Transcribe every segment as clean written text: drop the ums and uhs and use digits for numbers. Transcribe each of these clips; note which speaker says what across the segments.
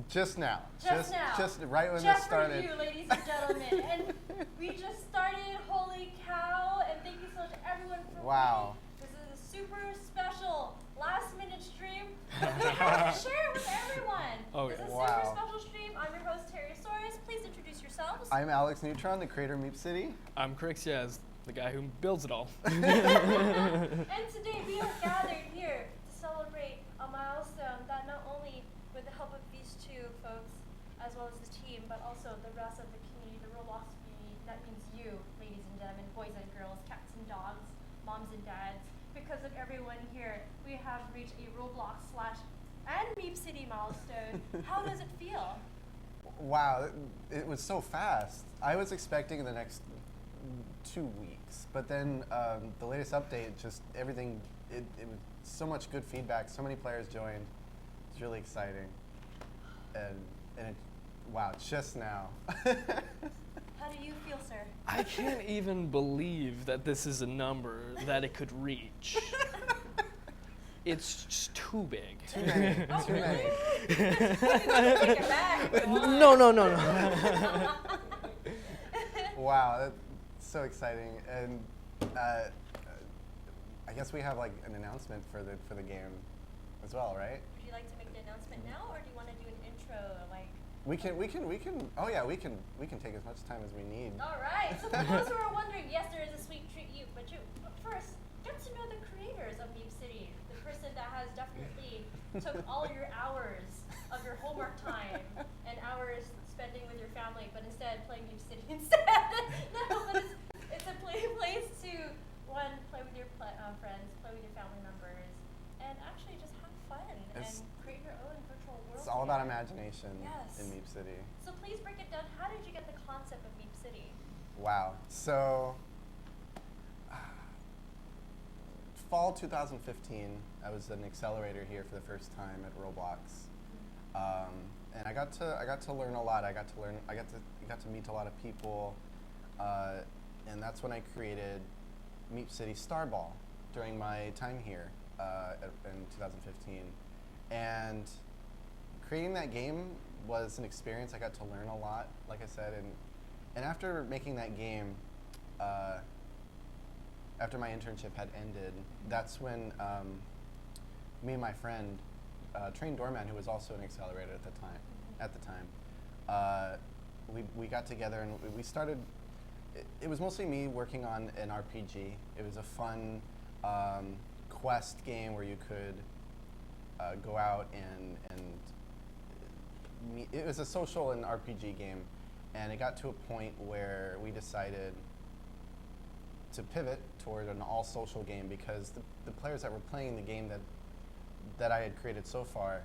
Speaker 1: Just now.
Speaker 2: Just now.
Speaker 1: Just right when
Speaker 2: just
Speaker 1: this started.
Speaker 2: for you, ladies and gentlemen. And we just started. Holy cow! And thank you so much, everyone, for
Speaker 1: Wow.
Speaker 2: waiting. This is a super special last-minute stream. We have to share it with everyone.
Speaker 3: Oh,
Speaker 2: This is a
Speaker 1: wow.
Speaker 2: super special stream. I'm your host, Terriosaurus. Please introduce yourselves.
Speaker 1: I'm Alex Neutron, the creator of Meep City.
Speaker 3: I'm Crixiaz, the guy who builds it all.
Speaker 2: And today we are gathered here to celebrate a milestone that not only with the help of these two folks, as well as the team, but also the rest of the community, the Roblox community, that means you, ladies and gentlemen, boys and girls, cats and dogs, moms and dads. Because of everyone here, we have reached a Roblox and Meep City milestone. How does it feel?
Speaker 1: Wow, it was so fast. I was expecting in the next 2 weeks, but then the latest update, just everything, it was so much good feedback, so many players joined. It's really exciting. And it, wow, just now.
Speaker 2: How do you feel, sir?
Speaker 3: I can't even believe that this is a number that it could reach. It's just too big.
Speaker 1: Too many, too many.
Speaker 2: Take it back.
Speaker 3: No.
Speaker 1: Wow, that's so exciting. And I guess we have like an announcement for the game as well, right?
Speaker 2: Would you like to make the announcement now, or do you want to do an intro, like?
Speaker 1: We can. Oh yeah, we can take as much time as we need.
Speaker 2: All right. So for those who are wondering, yes, there is a sweet treat but first get to know the creators of Meep City, the person that has definitely took all your hours of your homework time and hours spending with your family, but instead playing Meep City instead. No, but it's a place to play with your friends, play with your family members, and actually just have fun and create your own virtual world.
Speaker 1: It's all about
Speaker 2: together.
Speaker 1: imagination
Speaker 2: Yes.
Speaker 1: in Meep City.
Speaker 2: So please break it down. How did you get the concept of Meep City?
Speaker 1: Wow. So, fall 2015, I was an accelerator here for the first time at Roblox, and I got to learn a lot. I got to meet a lot of people, and that's when I created Meep City Starball during my time here in 2015, and creating that game was an experience. I got to learn a lot, like I said, and after making that game, after my internship had ended, that's when me and my friend, Train Doorman, who was also an accelerator at the time, we got together and we started. It was mostly me working on an RPG. It was a fun quest game where you could go out and meet. It was a social and RPG game, and it got to a point where we decided to pivot toward an all-social game because the players that were playing the game that I had created so far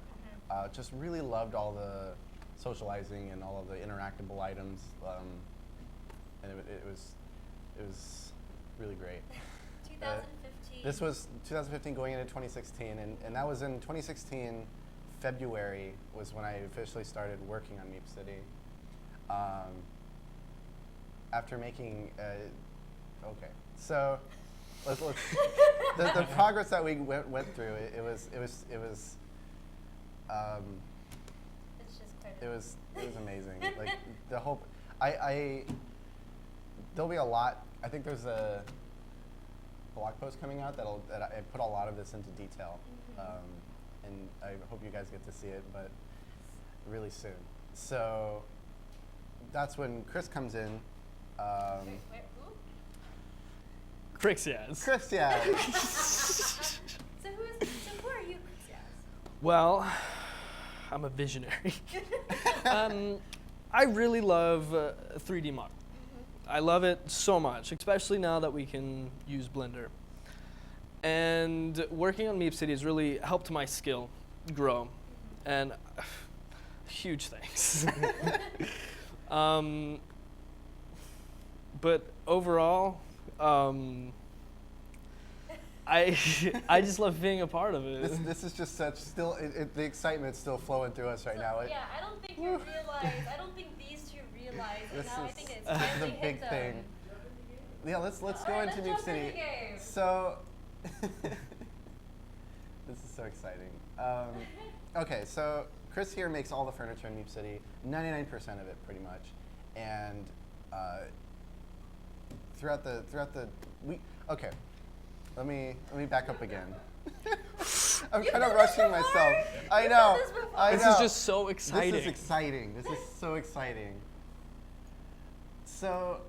Speaker 1: just really loved all the socializing and all of the interactable items, and it was really great.
Speaker 2: 2015.
Speaker 1: This was 2015 going into 2016, and that was in 2016, February was when I officially started working on Meep City. After making, okay, so let's the progress that we went through. It was
Speaker 2: It's just crazy.
Speaker 1: it was amazing. Like the whole, there'll be a lot. I think there's a blog post coming out that I put a lot of this into detail, and I hope you guys get to see it, but really soon. So that's when Chris comes in.
Speaker 2: Wait, who?
Speaker 3: Crixiaz.
Speaker 1: Chris, yeah.
Speaker 2: So who are you, Crixiaz?
Speaker 3: Well, I'm a visionary. I really love 3D model. I love it so much, especially now that we can use Blender. And working on Meep City has really helped my skill grow, and huge thanks. But overall, I just love being a part of it.
Speaker 1: This is just such the excitement's still flowing through us right now.
Speaker 2: Yeah, I don't think you realize. I don't think these two realize.
Speaker 1: This
Speaker 2: Now I
Speaker 1: is
Speaker 2: think it's
Speaker 1: the
Speaker 2: finally
Speaker 1: big
Speaker 2: hit them.
Speaker 1: thing. Yeah, let's go
Speaker 2: Alright,
Speaker 1: into
Speaker 2: let's
Speaker 1: Meep
Speaker 2: jump in the
Speaker 1: City.
Speaker 2: game.
Speaker 1: So this is so exciting. Okay, so Chris here makes all the furniture in Meep City, 99% of it pretty much, and throughout the week. Okay, let me back up again. I'm
Speaker 2: You've
Speaker 1: kind of
Speaker 2: done this
Speaker 1: rushing
Speaker 2: before?
Speaker 1: myself. I
Speaker 2: You've
Speaker 1: know.
Speaker 2: done this before?
Speaker 1: I know.
Speaker 3: This is just so exciting.
Speaker 1: This is exciting. This is so exciting. So,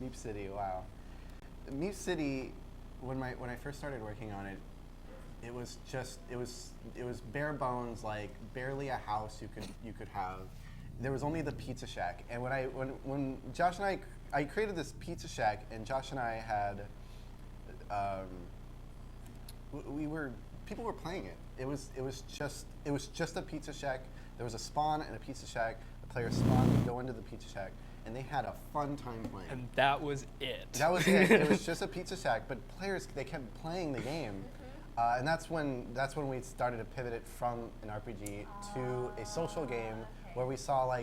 Speaker 1: Meep City. Wow. Meep City. When I first started working on it, it was bare bones, like barely a house you could have. There was only the Pizza Shack, and when Josh and I created this Pizza Shack, and Josh and I had people were playing it. It was just a Pizza Shack. There was a spawn and a Pizza Shack. The players spawn would go into the Pizza Shack, and they had a fun time playing.
Speaker 3: And that was it.
Speaker 1: That was it. It was just a Pizza Shack, but players, they kept playing the game. And that's when we started to pivot it from an RPG to a social game where we saw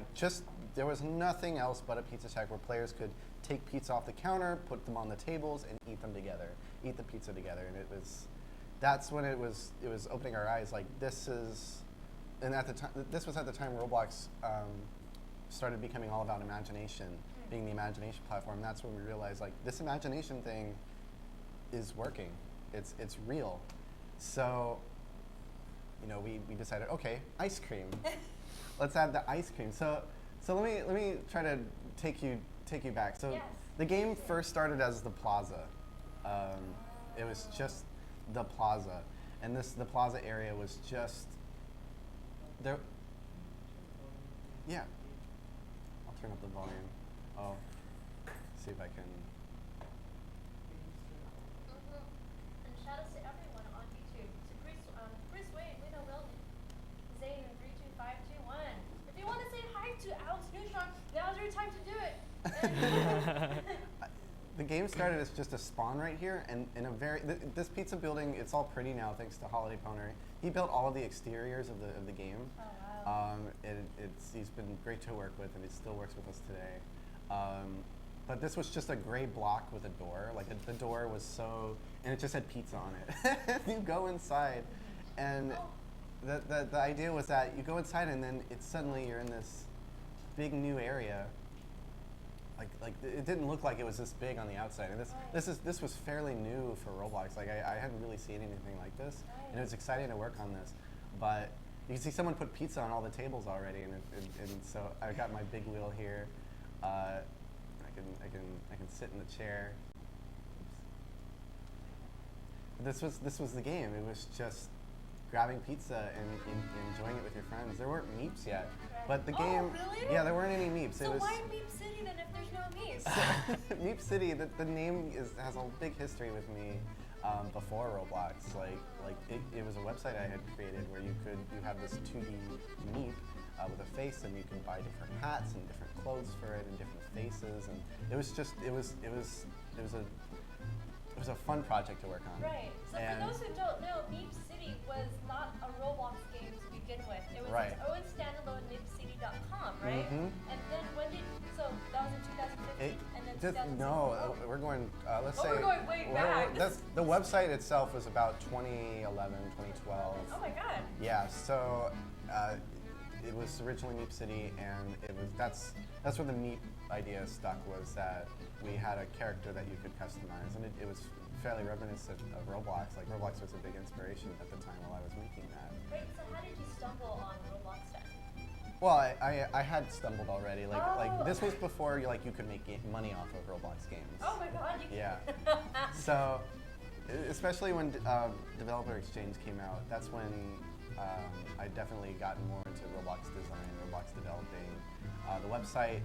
Speaker 1: there was nothing else but a Pizza Shack where players could take pizza off the counter, put them on the tables, and eat them together, eat the pizza together. And that's when it was opening our eyes. Like this was at the time Roblox started becoming all about imagination, being the imagination platform. That's when we realized this imagination thing is working. It's real. So, we decided, okay, ice cream. Let's add the ice cream. So let me try to take you back. So
Speaker 2: Yes.
Speaker 1: the game first started as the Plaza. It was just the Plaza, and the Plaza area was just there. Yeah, I'll turn up the volume. Oh, see if I can.
Speaker 2: And shout out to everyone on YouTube. To Chris Wade, Lino Wilden, Zane, and 32521. If you want to say hi to Alex Neutron, now's your time to do it.
Speaker 1: The game started as just a spawn right here, and in this pizza building, it's all pretty now thanks to Holiday Poner. He built all of the exteriors of the game.
Speaker 2: Oh, wow.
Speaker 1: He's been great to work with, and he still works with us today. But this was just a gray block with a door. The door was and it just had pizza on it. You go inside, and the idea was that you go inside, and then suddenly you're in this big new area. It didn't look like it was this big on the outside, and this was fairly new for Roblox. I hadn't really seen anything like this, and it was exciting to work on this. But you can see someone put pizza on all the tables already, and so I got my big wheel here. I can sit in the chair. This was the game. It was just grabbing pizza and enjoying it with your friends. There weren't Meeps yet, but the game.
Speaker 2: Really?
Speaker 1: Yeah, there weren't any Meeps.
Speaker 2: So why Meep City then if there's no Meeps?
Speaker 1: Meep City, the name has a big history with me before Roblox. It was a website I had created where you have this 2D Meep with a face, and you can buy different hats and different clothes for it and different faces, and it was a fun project to work on.
Speaker 2: Right. So
Speaker 1: and
Speaker 2: for those who don't know, Meep City was not a Roblox game to begin with. It was
Speaker 1: Right.
Speaker 2: its own standalone meepcity.com, right?
Speaker 1: Mhm.
Speaker 2: And then so that was in 2015, and then 2016.
Speaker 1: No, we're going. Let's say
Speaker 2: we're going way back.
Speaker 1: The website itself was about 2011, 2012.
Speaker 2: Oh my god.
Speaker 1: Yeah. So it was originally Meep City, and that's where the Meep idea stuck, was that we had a character that you could customize, and it was fairly reminiscent of Roblox. Roblox was a big inspiration at the time while I was making that.
Speaker 2: Wait, so how did you stumble on Roblox then?
Speaker 1: Well, I had stumbled already. This was
Speaker 2: okay.
Speaker 1: before you could make money off of Roblox games.
Speaker 2: Oh my god, you
Speaker 1: Yeah. So, especially when Developer Exchange came out, that's when I definitely got more into Roblox design, Roblox developing. The website,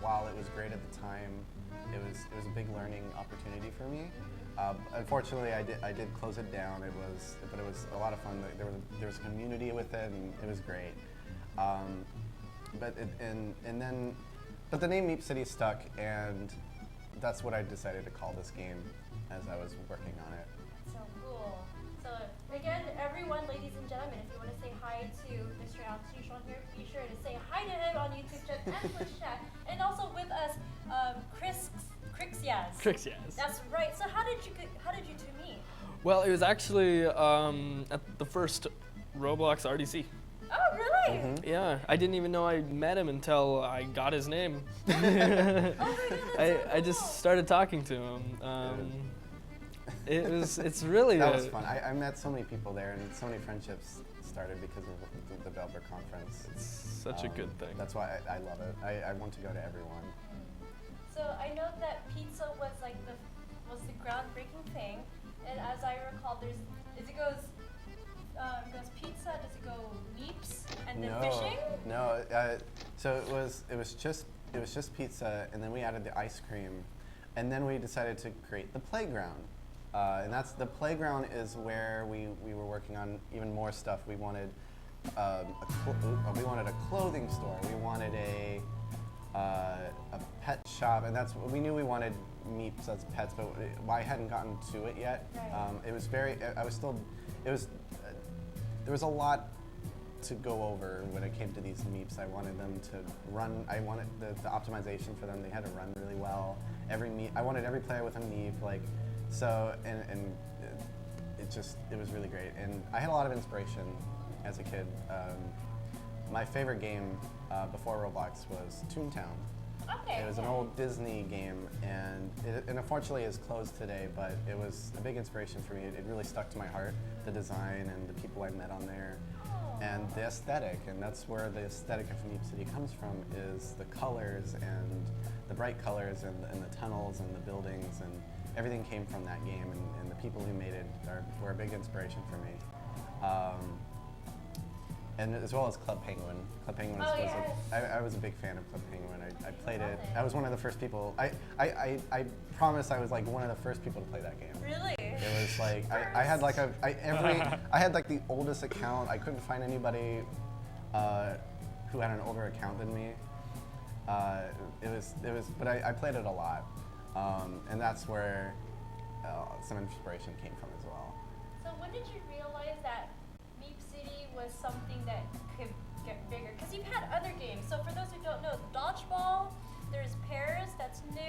Speaker 1: while it was great at the time, it was a big learning opportunity for me. Unfortunately, I did close it down. But it was a lot of fun. There was a community with it, and it was great. But the name Meep City stuck, and that's what I decided to call this game as I was working on it.
Speaker 2: That's so cool. So again, everyone, ladies and gentlemen, if you want to say hi to Mr. Alex Neutron here, be sure to say hi to him on YouTube chat and Twitch chat, and also with us, Crixias.
Speaker 3: Crixias.
Speaker 2: That's right. So how did you two meet?
Speaker 3: Well, it was actually at the first Roblox RDC.
Speaker 2: Oh, really?
Speaker 1: Mhm.
Speaker 3: Yeah, I didn't even know I met him until I got his name.
Speaker 2: Oh my god, that's so
Speaker 3: I just
Speaker 2: cool.
Speaker 3: started talking to him. It's really
Speaker 1: That was fun. I met so many people there, and so many friendships started because of the developer conference.
Speaker 3: It's such a good thing.
Speaker 1: That's why I love it. I want to go to everyone.
Speaker 2: So I know that pizza was like the groundbreaking thing, and as I recall, it goes pizza. Does it go meeps and then fishing?
Speaker 1: No. So it was just pizza, and then we added the ice cream, and then we decided to create the playground. And the playground is where we were working on even more stuff. We wanted we wanted a clothing store. We wanted a pet shop, and we knew we wanted meeps as pets, but I hadn't gotten to it yet.
Speaker 2: Right.
Speaker 1: It was there was a lot to go over when it came to these meeps. I wanted them to run. I wanted the optimization for them. They had to run really well. I wanted every player with a meep, like so, and it was really great. And I had a lot of inspiration as a kid. My favorite game before Roblox was Toontown.
Speaker 2: Okay.
Speaker 1: It was an old Disney game, and unfortunately is closed today, but it was a big inspiration for me. It really stuck to my heart, the design and the people I met on there, and the aesthetic, and that's where the aesthetic of Meep City comes from, is the colors and the bright colors and the tunnels and the buildings, and everything came from that game, and the people who made it were a big inspiration for me. And as well as Club Penguin. Club Penguin I was a big fan of Club Penguin. I played it. I was one of the first people. I promise I was like one of the first people to play that game.
Speaker 2: Really?
Speaker 1: It was like I had like I had like the oldest account. I couldn't find anybody who had an older account than me. But I played it a lot, and that's where some inspiration came from as well.
Speaker 2: So when did you realize that Meep City was something that could get bigger? Because you've had other games. So for those who don't know, Dodgeball, there's Pairs, that's new.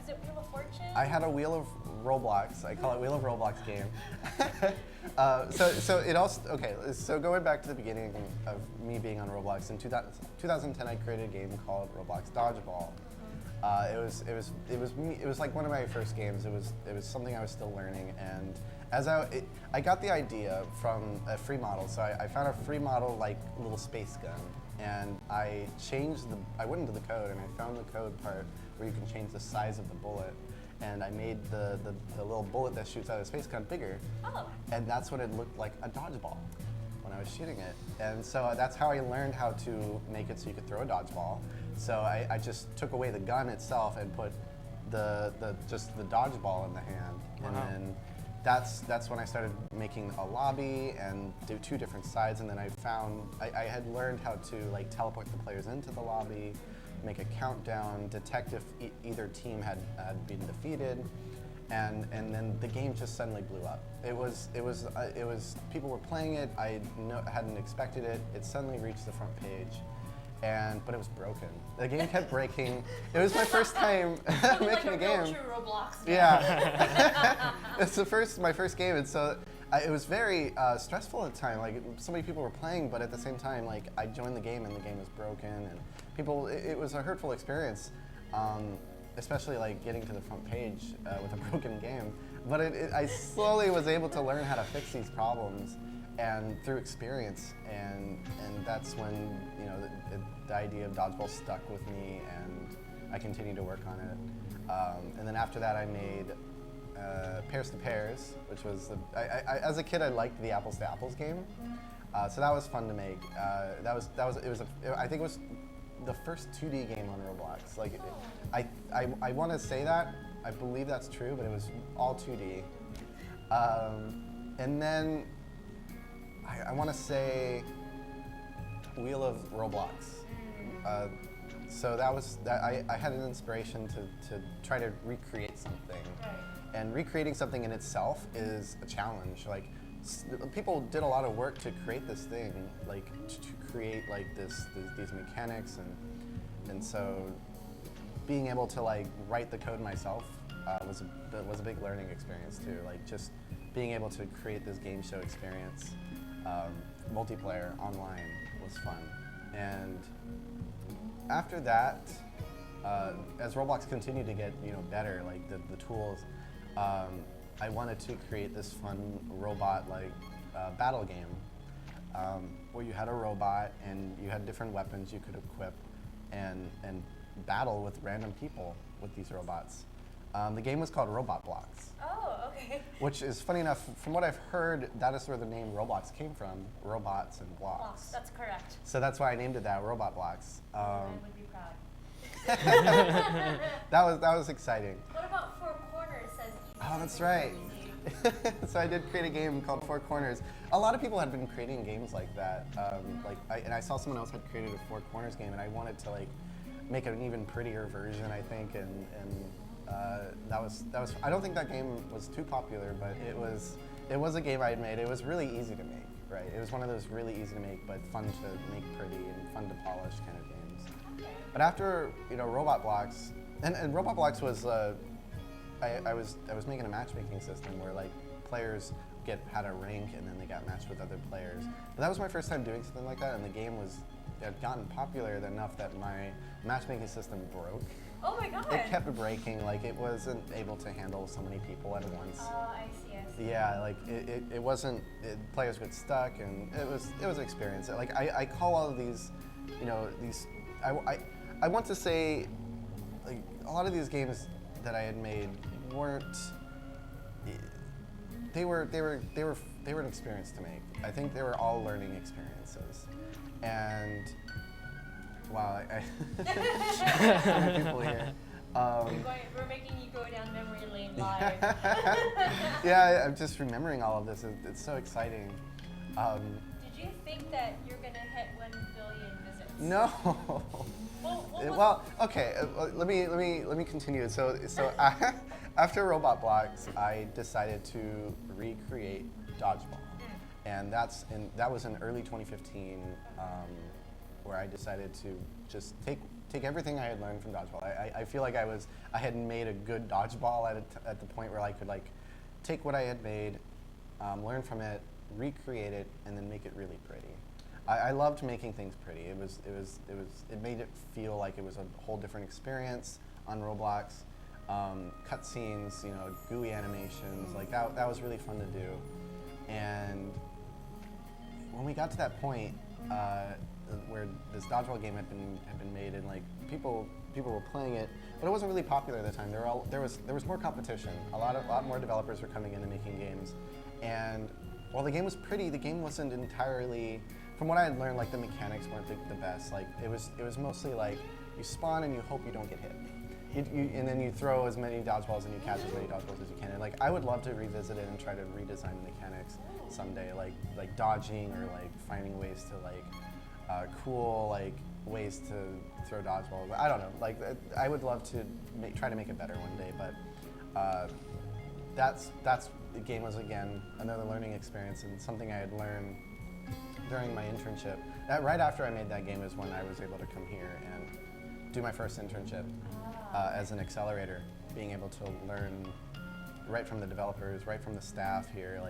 Speaker 2: Is it Wheel of Fortune?
Speaker 1: I had a Wheel of Roblox. I call it Wheel of Roblox game. So it also So going back to the beginning of me being on Roblox in 2010, I created a game called Roblox Dodgeball. It was like one of my first games. It was something I was still learning, and as I got the idea from a free model. So I found a free model like little space gun, and I went into the code and I found the code part where you can change the size of the bullet, and I made the little bullet that shoots out of the space gun bigger, and that's what it looked like, a dodgeball, when I was shooting it. And so that's how I learned how to make it so you could throw a dodgeball. So I just took away the gun itself and put just the dodgeball in the hand.
Speaker 3: Wow.
Speaker 1: And then that's when I started making a lobby and do two different sides, and then I had learned how to like teleport the players into the lobby, make a countdown, detect if either team had been defeated, and then the game just suddenly blew up. It was people were playing it. I hadn't expected it. It suddenly reached the front page. But it was broken. The game kept breaking. It was my first time making a game.
Speaker 2: True Roblox.
Speaker 1: Yeah, it's my first game, and so it was very stressful at the time. Like so many people were playing, but at the same time, like I joined the game and the game was broken, and people. It was a hurtful experience, especially like getting to the front page with a broken game. But I slowly was able to learn how to fix these problems, and through experience, and that's when the idea of dodgeball stuck with me, and I continued to work on it. And then after that, I made Pairs to Pairs, which was as a kid I liked the Apples to Apples game, so that was fun to make. I think it was the first 2D game on Roblox. Like I want to say that I believe that's true, but it was all 2D. And then I want to say Wheel of Roblox. So I had an inspiration to try to recreate something. And recreating something in itself is a challenge. Like people did a lot of work to create this thing, like to create like these mechanics, and so being able to like write the code myself was a big learning experience too. Like just being able to create this game show experience multiplayer online was fun. And after that, as Roblox continued to get better, like the tools, I wanted to create this fun robot battle game where you had a robot and you had different weapons you could equip and battle with random people with these robots. The game was called Roblox.
Speaker 2: Oh, okay.
Speaker 1: Which is funny enough, from what I've heard, that is where the name Roblox came from, robots and blocks.
Speaker 2: Blocks, that's correct.
Speaker 1: So that's why I named it that, Roblox.
Speaker 2: I would be proud.
Speaker 1: that was exciting.
Speaker 2: What about Four Corners says?
Speaker 1: Oh, that's right. So I did create a game called Four Corners. A lot of people had been creating games like that. And I saw someone else had created a Four Corners game, and I wanted to make an even prettier version, I think, and that was. I don't think that game was too popular, but it was a game I had made. It was really easy to make, right? It was one of those really easy to make, but fun to make pretty and fun to polish kind of games. But after Roblox, and Roblox was I was making a matchmaking system where players had a rank and then they got matched with other players. But that was my first time doing something like that, and the game had gotten popular enough that my matchmaking system broke.
Speaker 2: Oh my god!
Speaker 1: It kept breaking, it wasn't able to handle so many people at once.
Speaker 2: Oh, I see.
Speaker 1: Yeah, it wasn't. Players get stuck, and it was an experience. I call all of these, these. I want to say, a lot of these games that I had made weren't. They were an experience to make. I think they were all learning experiences, and. Wow, people here.
Speaker 2: We're making you go down memory lane live.
Speaker 1: Yeah, I'm just remembering all of this. It's so exciting.
Speaker 2: Did you think that you're gonna hit 1 billion visits?
Speaker 1: No. Well, okay. Let me continue. So after Roblox, I decided to recreate Dodgeball, and that was in early 2015. Where I decided to just take everything I had learned from Dodgeball. I feel like I had made a good Dodgeball at the point where I could take what I had made, learn from it, recreate it, and then make it really pretty. I loved making things pretty. It made it feel like it was a whole different experience on Roblox. Cutscenes, GUI animations, that was really fun to do. And when we got to that point, where this Dodgeball game had been made, and people were playing it, but it wasn't really popular at the time. There was more competition. A lot more developers were coming in and making games, and while the game was pretty, the game wasn't entirely. From what I had learned, the mechanics weren't the best. It was mostly you spawn and you hope you don't get hit. And then you throw as many dodgeballs and you catch as many dodgeballs as you can. And I would love to revisit it and try to redesign the mechanics someday, like dodging or finding ways to cool ways to throw dodgeballs. I don't know. I would love to try to make it better one day. But that's the game was again another learning experience and something I had learned during my internship. Right after I made that game is when I was able to come here and do my first internship as an accelerator, being able to learn right from the developers, right from the staff here,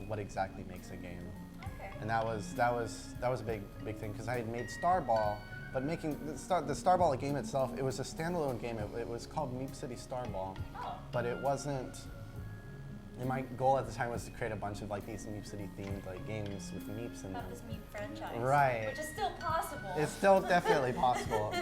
Speaker 1: what exactly makes a game.
Speaker 2: Okay.
Speaker 1: And that was a big thing because I had made Starball, but making the Starball game itself, it was a standalone game. It was called Meep City Starball, but it wasn't. And my goal at the time was to create a bunch of these Meep City themed games with Meeps in them.
Speaker 2: About this Meep franchise.
Speaker 1: Right.
Speaker 2: Which is still possible.
Speaker 1: It's still definitely possible.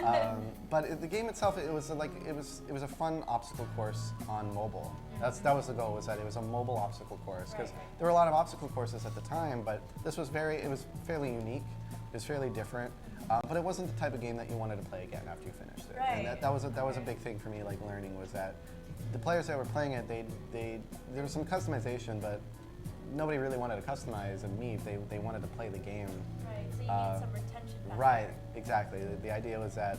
Speaker 1: But the game itself, it was a fun obstacle course on mobile. That was the goal, was that it was a mobile obstacle course, because there were a lot of obstacle courses at the time, but this was it was fairly unique. It was fairly different, but it wasn't the type of game that you wanted to play again after you finished it.
Speaker 2: Right.
Speaker 1: And that was a big thing for me, learning, was that the players that were playing it, there was some customization, but nobody really wanted to customize and Meep. They wanted to play the game.
Speaker 2: Right, so you need some retention back.
Speaker 1: Right, exactly. The idea was that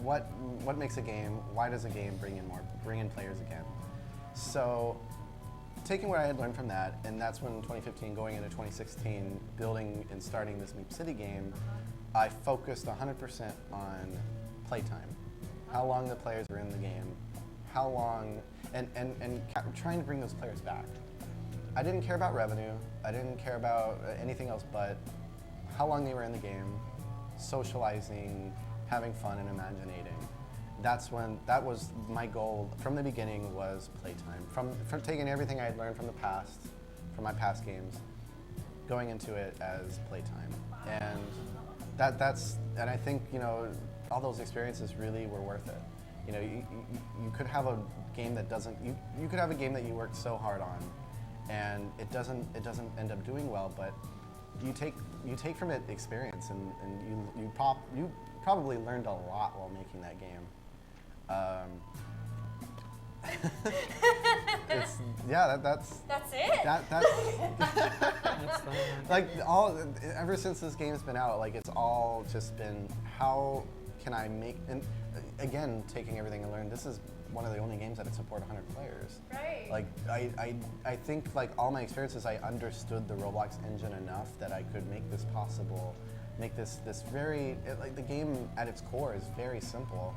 Speaker 1: what makes a game? Why does a game bring in players again? So, taking what I had learned from that, and that's when 2015, going into 2016, building and starting this Meep City game, I focused 100% on playtime, how long the players were in the game, how long, and trying to bring those players back. I didn't care about revenue. I didn't care about anything else but how long they were in the game, socializing, having fun, and imaginating. That was my goal from the beginning, was playtime. From taking everything I had learned from the past, from my past games, going into it as playtime. And and I think, you know, all those experiences really were worth it. You know, you could have a game that doesn't, you could have a game that you worked so hard on and it doesn't end up doing well, but you take from it experience, and you probably learned a lot while making that game.
Speaker 2: That's it.
Speaker 3: That's fine.
Speaker 1: Like ever since this game's been out, like it's all just been, how can I make, and again, taking everything I learned, this is one of the only games that would support 100 players.
Speaker 2: Right.
Speaker 1: Like I think, like, all my experiences, I understood the Roblox engine enough that I could make this possible, make this very, like, the game at its core is very simple.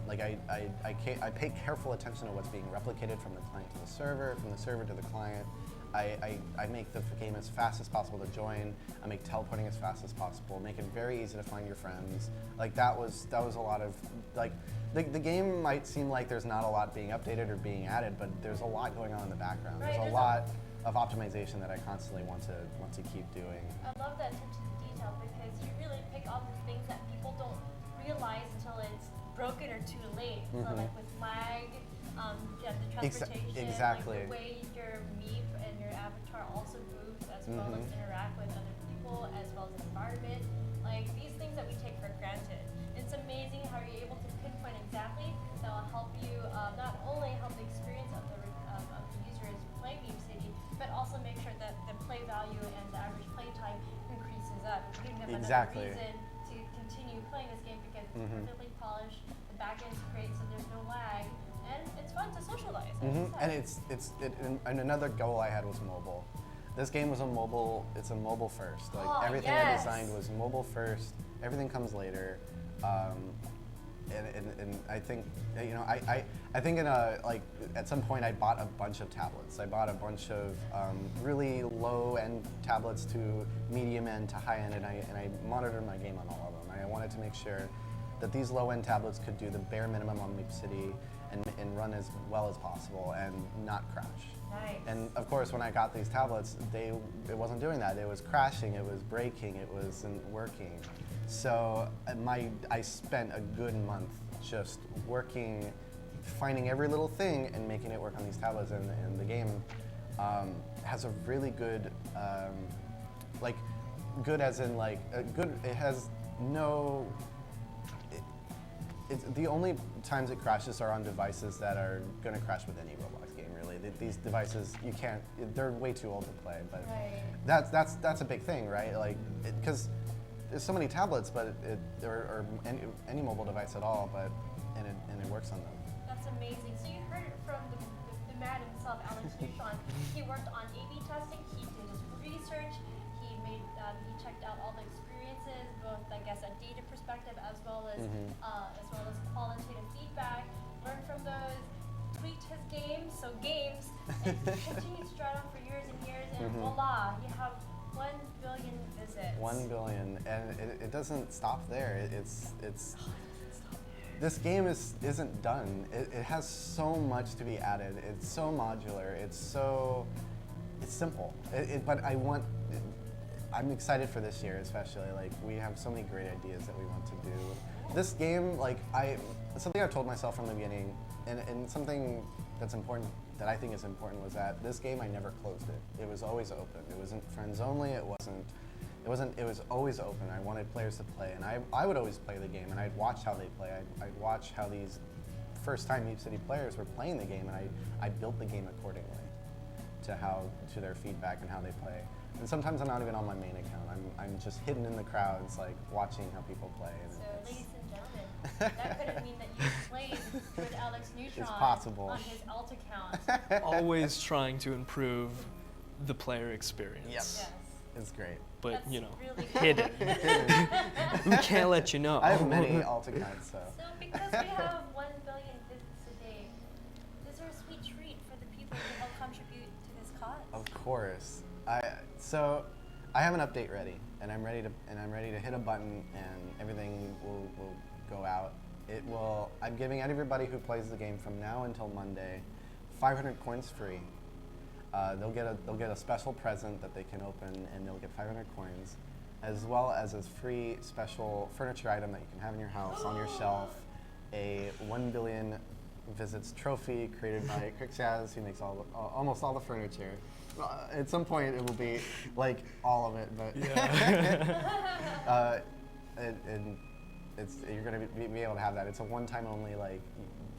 Speaker 1: Like I pay careful attention to what's being replicated from the client to the server, from the server to the client. I make the game as fast as possible to join. I make teleporting as fast as possible. Make it very easy to find your friends. Like that was a lot of, like, the game might seem like there's not a lot being updated or being added, but there's a lot going on in the background.
Speaker 2: Right,
Speaker 1: there's a lot of optimization that I constantly want to keep doing.
Speaker 2: I love that attention to detail, because you really pick on the things that people don't realize until it's broken or too late. So like with lag, you have the transportation,
Speaker 1: exactly.
Speaker 2: like the way your meep and your avatar also moves, as well as interact with other people, as well as the environment. Like these things that we take for granted. It's amazing how you're able to pinpoint exactly that will help you not only help the experience of the users playing Meme City, but also make sure that the play value and the average play time increases up, giving them another reason to continue playing this game, because it's perfectly polished, the back end's great, so there's no lag, and it's fun to socialize.
Speaker 1: And another goal I had was mobile. This game was it's a mobile first. Like everything I designed was mobile first. Everything comes later. And I think, you know, I think at some point I bought a bunch of tablets. I bought a bunch of really low-end tablets to medium-end to high-end, and I monitored my game on all of them. I wanted to make sure that these low-end tablets could do the bare minimum on Meme City and run as well as possible and not crash.
Speaker 2: Nice.
Speaker 1: And of course, when I got these tablets, it wasn't doing that. It was crashing, it was breaking, it wasn't working. So I spent a good month just working, finding every little thing and making it work on these tablets. And the game has a really good, good as in like, it has no, it's the only times it crashes are on devices that are going to crash with any Roblox game, really. These devices, they're way too old to play, but that's a big thing, right? Like, because there's so many tablets, but or any mobile device at all, and it works on them.
Speaker 2: That's amazing. So you heard it from the man himself, Alex Neutron. He worked on A/B testing. He did his research. He checked out all the experiences, both I guess a data perspective as well as qualitative feedback. Learned from those, tweaked his games, and continued to drive on for years and years, and voila, you have 1 billion visits.
Speaker 1: 1 billion, and it doesn't stop there. This game isn't done. It has so much to be added. It's so modular. It's simple. But I'm excited for this year, especially. Like, we have so many great ideas that we want to do. This game, like, something I've told myself from the beginning, and something that's important, that I think is important, was that this game, I never closed it. It was always open. It wasn't friends only. It was always open. I wanted players to play, and I would always play the game, and I'd watch how they play. I'd watch how these first-time Meme City players were playing the game, and I built the game accordingly to their feedback and how they play. And sometimes I'm not even on my main account. I'm just hidden in the crowds, like, watching how people play.
Speaker 2: So, ladies and gentlemen, that could have mean that you played with Alex Neutron on his alt account.
Speaker 3: Always trying to improve the player experience.
Speaker 1: Yep.
Speaker 2: Yes.
Speaker 1: It's great.
Speaker 3: But,
Speaker 2: That's
Speaker 3: you know,
Speaker 2: really
Speaker 3: hidden. We can't let you know.
Speaker 1: I have many alt accounts, so.
Speaker 2: So because we have 1 billion visits a day, is there a sweet treat for the people who help contribute to this cause?
Speaker 1: Of course. So I have an update ready, and I'm ready to hit a button, and everything will go out. I'm giving everybody who plays the game from now until Monday 500 coins free. They'll get a special present that they can open, and they'll get 500 coins, as well as a free special furniture item that you can have in your house on your shelf, a 1 billion visits trophy created by Crixaz, who makes almost all the furniture. At some point, it will be like all of it, but
Speaker 3: Yeah.
Speaker 1: and you're gonna be able to have that. It's a one-time only. Like,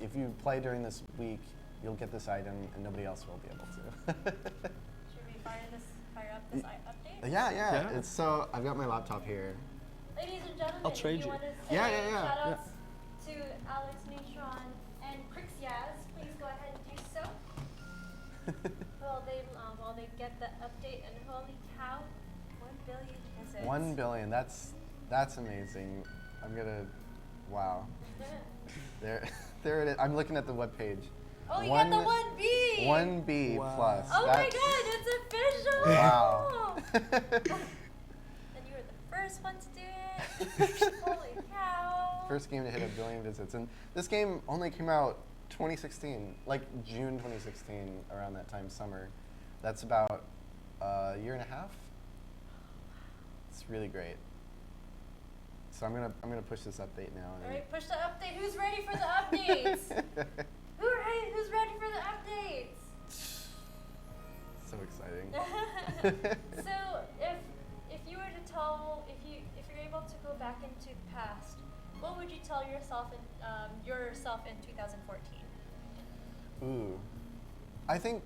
Speaker 1: if you play during this week, you'll get this item, and nobody else will be able to.
Speaker 2: Should we fire up this update?
Speaker 1: Yeah. It's so I've got my laptop here.
Speaker 2: Ladies and gentlemen,
Speaker 3: I'll trade
Speaker 2: if
Speaker 3: you.
Speaker 2: want to say
Speaker 1: Yeah.
Speaker 2: shout outs to Alex Neutron and Crixaz, please go ahead and do so. While they get the update, and holy cow, 1 billion visits.
Speaker 1: 1 billion. That's amazing. Wow. There it is. I'm looking at the webpage.
Speaker 2: Oh, you got the 1B!
Speaker 1: 1B
Speaker 3: Wow.
Speaker 1: plus.
Speaker 2: Oh my god, it's official!
Speaker 1: Wow.
Speaker 2: And you were the first one to do it. Holy cow.
Speaker 1: First game to hit 1 billion visits. And this game only came out 2016, like June 2016, around that time, summer. That's about a year and a half. It's really great. So I'm gonna push this update now.
Speaker 2: Alright, push the update. Who's ready for the updates? Who's ready for the updates?
Speaker 1: So exciting.
Speaker 2: So if you were to tell, if you're able to go back into the past, what would you tell yourself in 2014?
Speaker 1: Ooh, I think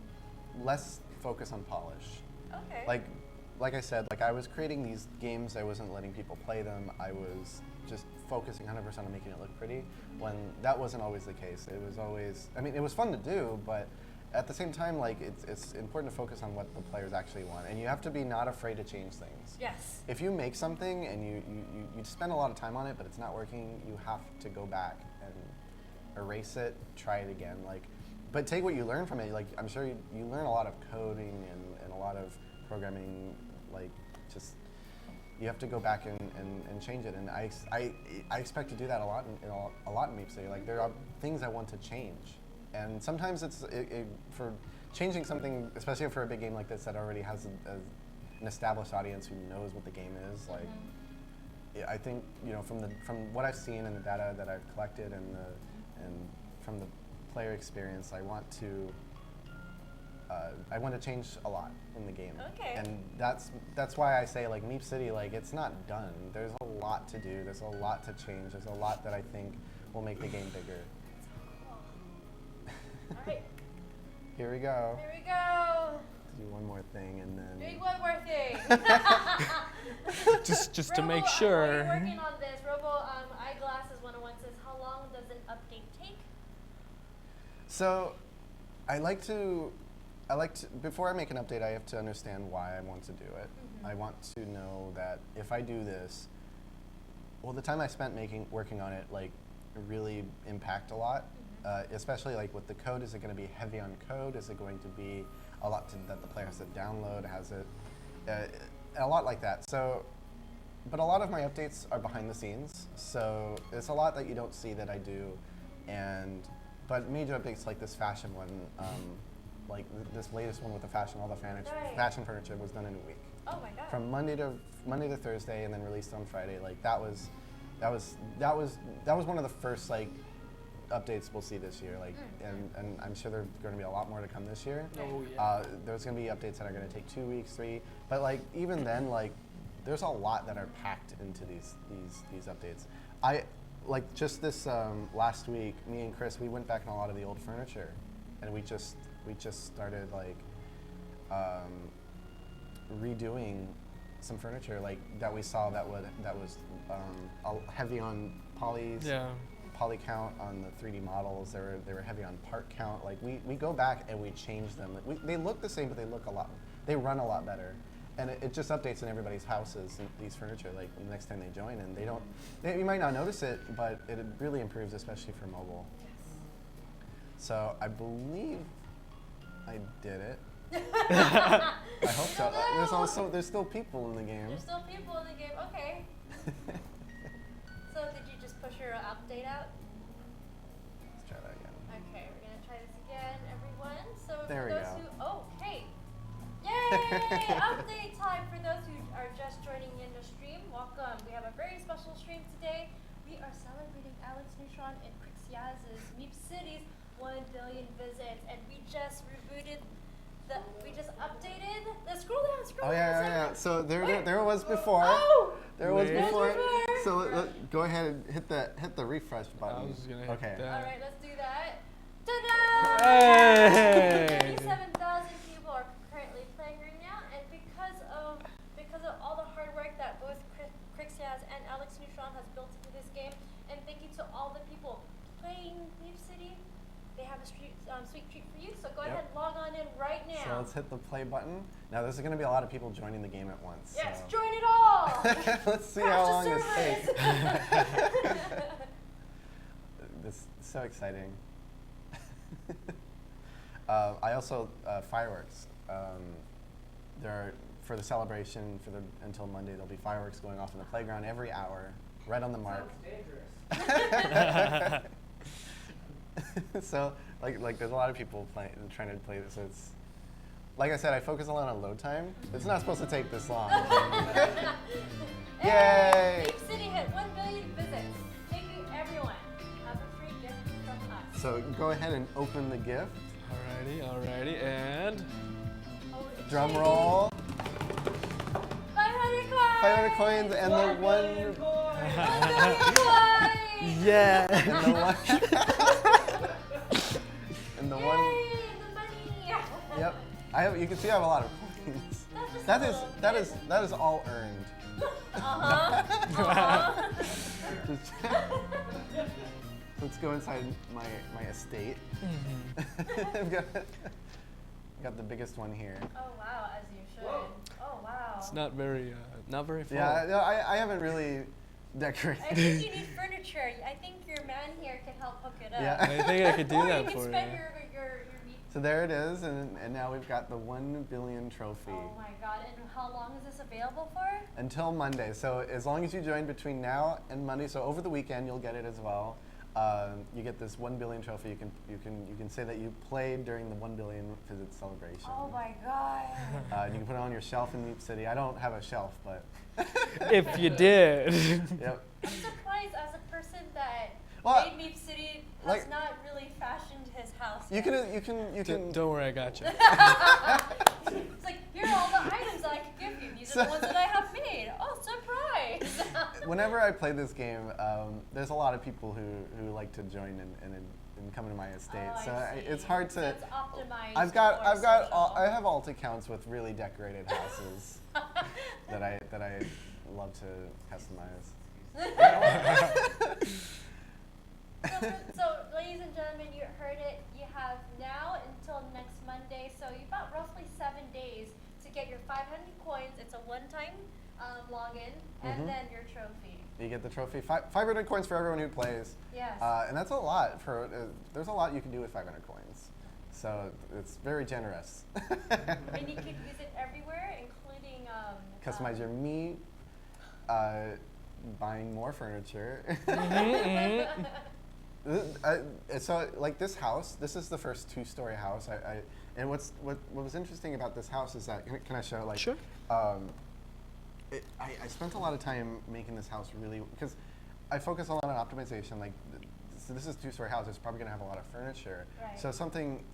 Speaker 1: less focus on polish.
Speaker 2: Okay.
Speaker 1: Like I said, I was creating these games, I wasn't letting people play them. I was just focusing 100% on making it look pretty, when that wasn't always the case. It was always, I mean, it was fun to do, but at the same time, it's important to focus on what the players actually want, and you have to be not afraid to change things.
Speaker 2: Yes.
Speaker 1: If you make something and you spend a lot of time on it, but it's not working, you have to go back and erase it, try it again. But take what you learn from it. I'm sure you learn a lot of coding and a lot of programming. Just you have to go back and change it. And I expect to do that a lot in Meep City. There are things I want to change, and sometimes it's for changing something, especially for a big game like this that already has an established audience who knows what the game is. I think from what I've seen and the data that I've collected and from the player experience, I want to change a lot in the game.
Speaker 2: Okay.
Speaker 1: And that's why I say Meep City, it's not done. There's a lot to do. There's a lot to change. There's a lot that I think will make the game bigger.
Speaker 2: All right.
Speaker 1: Here we go.
Speaker 2: Here we go.
Speaker 1: Do one more thing and then.
Speaker 2: Doing one more thing.
Speaker 3: just to
Speaker 2: Robo,
Speaker 3: make
Speaker 2: While
Speaker 3: sure.
Speaker 2: you're working on this, Robo Eyeglasses 101 says, how long does an update take?
Speaker 1: So, I like to, before I make an update, I have to understand why I want to do it. I want to know that if I do this, will the time I spent working on it, really impact a lot? Especially with the code, is it going to be heavy on code? Is it going to be a lot that the player has to download? A lot like that. So, but a lot of my updates are behind the scenes, so it's a lot that you don't see that I do, but major updates like this fashion one, this latest one with the fashion, all the fashion furniture was done in a week.
Speaker 2: Oh my god.
Speaker 1: From Monday to Thursday, and then released on Friday. That was one of the first updates we'll see this year. And I'm sure there's going to be a lot more to come this year.
Speaker 3: Oh yeah.
Speaker 1: There's going to be updates that are going to take 2 weeks, 3. But even then, there's a lot that are packed into these updates. Just this last week, me and Chris, we went back on a lot of the old furniture, and we just started redoing some furniture that we saw that was heavy on polys.
Speaker 3: Yeah.
Speaker 1: Poly count on the 3D models. They were heavy on part count. We go back and we change them. They look the same, but they run a lot better. And it just updates in everybody's houses, these furniture, the next time they join, and you might not notice it, but it really improves, especially for mobile.
Speaker 2: Yes.
Speaker 1: So I believe I did it. I hope so. There's still people in the game.
Speaker 2: There's still people in the game. Okay. So did you just push your update out?
Speaker 1: Let's try that again.
Speaker 2: Okay, we're gonna try this again, everyone. So
Speaker 1: There
Speaker 2: for
Speaker 1: we
Speaker 2: those
Speaker 1: go.
Speaker 2: hey, yay! Update time for those who are just joining in the stream. Welcome. We have a very special stream today. We are celebrating Alex Neutron and Crixiaz's Meep City's 1 billion visits, and we just rebooted. We just updated the scroll down.
Speaker 1: Oh yeah. So there it was before.
Speaker 2: Oh!
Speaker 1: There it was
Speaker 3: Wait.
Speaker 1: before.
Speaker 2: Before.
Speaker 1: So go ahead and hit the refresh button.
Speaker 3: I was just gonna hit
Speaker 1: Okay.
Speaker 3: that.
Speaker 2: All right, let's do that. Ta-da!
Speaker 3: Hey!
Speaker 2: 37,000 people are currently playing right now, and because of all the hard work that both Crixiaz and Alex Neutron has built into this game, and thank you to all the people playing Meep City, they have a sweet treat for you. So go ahead and log on in right now.
Speaker 1: So let's hit the play button. Now there's going to be a lot of people joining the game at once.
Speaker 2: Yes,
Speaker 1: so.
Speaker 2: join it all.
Speaker 1: Let's see
Speaker 2: Crash
Speaker 1: how
Speaker 2: the
Speaker 1: long this
Speaker 2: servers.
Speaker 1: takes. This is so exciting. I also fireworks. There are for the celebration until Monday. There'll be fireworks going off in the playground every hour, right on the mark.
Speaker 4: Dangerous.
Speaker 1: So like there's a lot of people trying to play this. So it's like I said, I focus a lot on load time. It's not supposed to take this long. Yay!
Speaker 2: Meep City hit 1 billion visits. Thank you, everyone. Have a free gift from us.
Speaker 1: So go ahead and open the gift.
Speaker 3: Alrighty, and
Speaker 2: Oh,
Speaker 1: Drum roll.
Speaker 2: 500 coins.
Speaker 1: 500 coins and the one.
Speaker 2: 1 billion coins.
Speaker 3: yeah.
Speaker 1: And the one. And the
Speaker 2: Yay,
Speaker 1: one.
Speaker 2: the money.
Speaker 1: Yep. You can see I have a lot of coins.
Speaker 2: That's just
Speaker 1: That
Speaker 2: a
Speaker 1: is
Speaker 2: little bit.
Speaker 1: that is all earned. Let's go inside my estate. I've got the biggest one here.
Speaker 2: Oh wow, as you should.
Speaker 4: Whoa.
Speaker 2: Oh wow.
Speaker 3: It's not very full.
Speaker 1: Yeah, no, I haven't really
Speaker 2: I
Speaker 1: decorated.
Speaker 2: think you need furniture. I think your man here can help hook it up.
Speaker 1: Yeah.
Speaker 3: I think I could do
Speaker 2: Or
Speaker 3: that
Speaker 2: you can
Speaker 3: for you.
Speaker 2: spend your meat.
Speaker 1: So there it is, and now we've got the 1 billion trophy.
Speaker 2: Oh my god, and how long is this available for?
Speaker 1: Until Monday. So as long as you join between now and Monday, so over the weekend you'll get it as well. You get this 1 billion trophy. You can say that you played during the 1 billion visit celebration.
Speaker 2: Oh my god.
Speaker 1: You can put it on your shelf in Meep City. I don't have a shelf, but
Speaker 3: If you did.
Speaker 1: yep.
Speaker 2: I'm surprised as a person that
Speaker 1: Well,
Speaker 2: made Meep City has
Speaker 1: like-
Speaker 2: not really fashioned his house.
Speaker 1: You
Speaker 2: yet.
Speaker 1: can.
Speaker 3: Don't worry, I got you.
Speaker 2: It's like, here are all the items that I could give you. These are the ones that I have made. Oh, surprise!
Speaker 1: Whenever I play this game, there's a lot of people who like to join and come into my estate.
Speaker 2: Oh,
Speaker 1: So
Speaker 2: I see.
Speaker 1: it's hard
Speaker 2: So
Speaker 1: to.
Speaker 2: it's optimized
Speaker 1: I've got
Speaker 2: for
Speaker 1: I have alt accounts with really decorated houses that I love to customize.
Speaker 2: So, ladies and gentlemen, you heard it. You have now until next Monday. So you've got roughly 7 days to get your 500 coins. It's a one-time login, and
Speaker 1: Mhm.
Speaker 2: then your trophy.
Speaker 1: You get the trophy. 500 coins for everyone who plays.
Speaker 2: Yes.
Speaker 1: And that's a lot. There's a lot you can do with 500 coins. So it's very generous.
Speaker 2: And you could use it everywhere, including
Speaker 1: Customize your meat, buying more furniture. So like this house, this is the first 2-story house. And what was interesting about this house is that can I show like
Speaker 3: Sure.
Speaker 1: I spent a lot of time making this house really because I focus a lot on optimization. Like so this is a 2-story house. It's probably gonna have a lot of furniture.
Speaker 2: Right.
Speaker 1: So